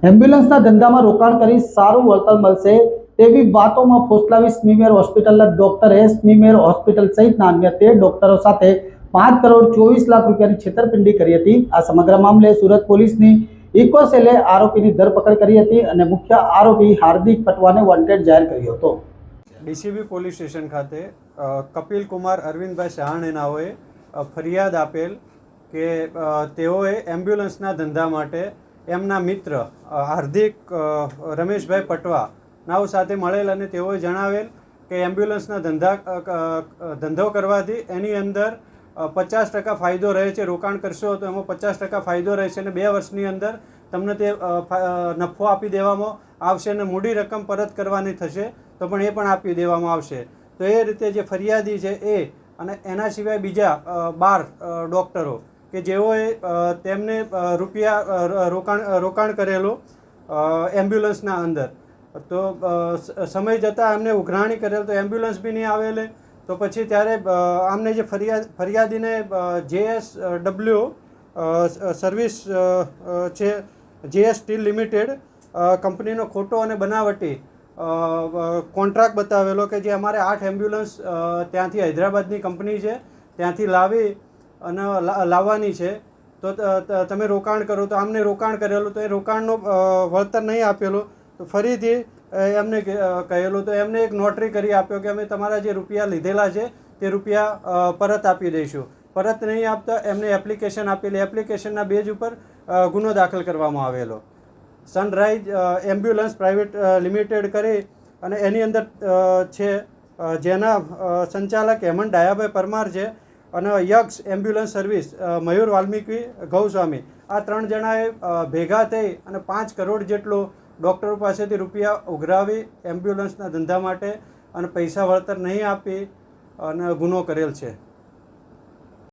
એમ્બ્યુલન્સના ધંધામાં રોકાણ કરી સારું વળતર મળશે તેવી વાતોમાં ફોસલાવી સ્મીમેર હોસ્પિટલના ડોક્ટરે સ્મીમેર હોસ્પિટલ સહિતના અન્ય 13 ડોક્ટરો સાથે 5 કરોડ 24 લાખ રૂપિયાની છેતરપિંડી કરી હતી। આ સમગ્ર મામલે સુરત પોલીસની ઇકોસેલે આરોપીની ધરપકડ કરી હતી અને મુખ્ય આરોપી હાર્દિક પટવાને વોન્ટેડ જાહેર કર્યો હતો। ડીસીબી પોલીસ સ્ટેશન ખાતે કપિલ કુમાર અરવિંદભાઈ સહાણીનાઓએ ફરિયાદ આપેલ કે તેઓએ એમ્બ્યુલન્સના ધંધા માટે એમના મિત્ર હાર્દિક રમેશભાઈ પટવા નાવ સાથે મળેલ અને તેઓએ જણાવેલ કે એમ્બ્યુલન્સના ધંધો કરવાથી એની અંદર 50% ફાયદો રહે છે, રોકાણ કરશો તો એમાં 50% ફાયદો રહેશે અને 2 વર્ષની અંદર તમને તે નફો આપી દેવામાં આવશે અને મૂડી રકમ પરત કરવાની થશે તો પણ એ પણ આપી દેવામાં આવશે। તો એ રીતે જે ફરિયાદી છે એ અને એના સિવાય બીજા 12 ડૉક્ટરો કે જેઓએ તેમને રૂપિયા રોકાણ કરેલું એમ્બ્યુલન્સના અંદર, તો સમય જતાં એમને ઉઘરાણી કરેલ તો એમ્બ્યુલન્સ બી નહીં આવેલે। તો પછી ત્યારે આમને જે ફરિયાદીને JSW સર્વિસ છે, JS સ્ટીલ લિમિટેડ કંપનીનો ખોટો અને બનાવટી કોન્ટ્રાક્ટ બતાવેલો કે જે અમારે 8 એમ્બ્યુલન્સ ત્યાંથી હૈદરાબાદની કંપની છે ત્યાંથી અને લાવવાની છે, તો તમે રોકાણ કરો, તો આમને રોકાણ કરેલું તો એ રોકાણનો વળતર નહીં આપેલું તો ફરીથી એમને કહેલું તો એમને એક નોટરી કરી આપ્યો કે અમે તમારા જે રૂપિયા લીધેલા છે તે રૂપિયા પરત આપી દઈશું। પરત નહીં આપતા એમને એપ્લિકેશન આપેલી, એપ્લિકેશનના બેઝ ઉપર ગુનો દાખલ કરવામાં આવેલો। સનરાઈઝ એમ્બ્યુલન્સ પ્રાઇવેટ લિમિટેડ કરી અને એની અંદર છે જેના સંચાલક હેમંત ડાયાભાઈ પરમાર છે અને યક્ષ એમ્બ્યુલન્સ સર્વિસ મયુર વાલ્મીકી ગૌસ્વામી, આ 3 જણાએ ભેગા થઈ અને 5 કરોડ જેટલો ડૉક્ટરો પાસેથી રૂપિયા ઉઘરાવી એમ્બ્યુલન્સના ધંધા માટે અને પૈસા વળતર નહીં આપી અને ગુનો કરેલ છે।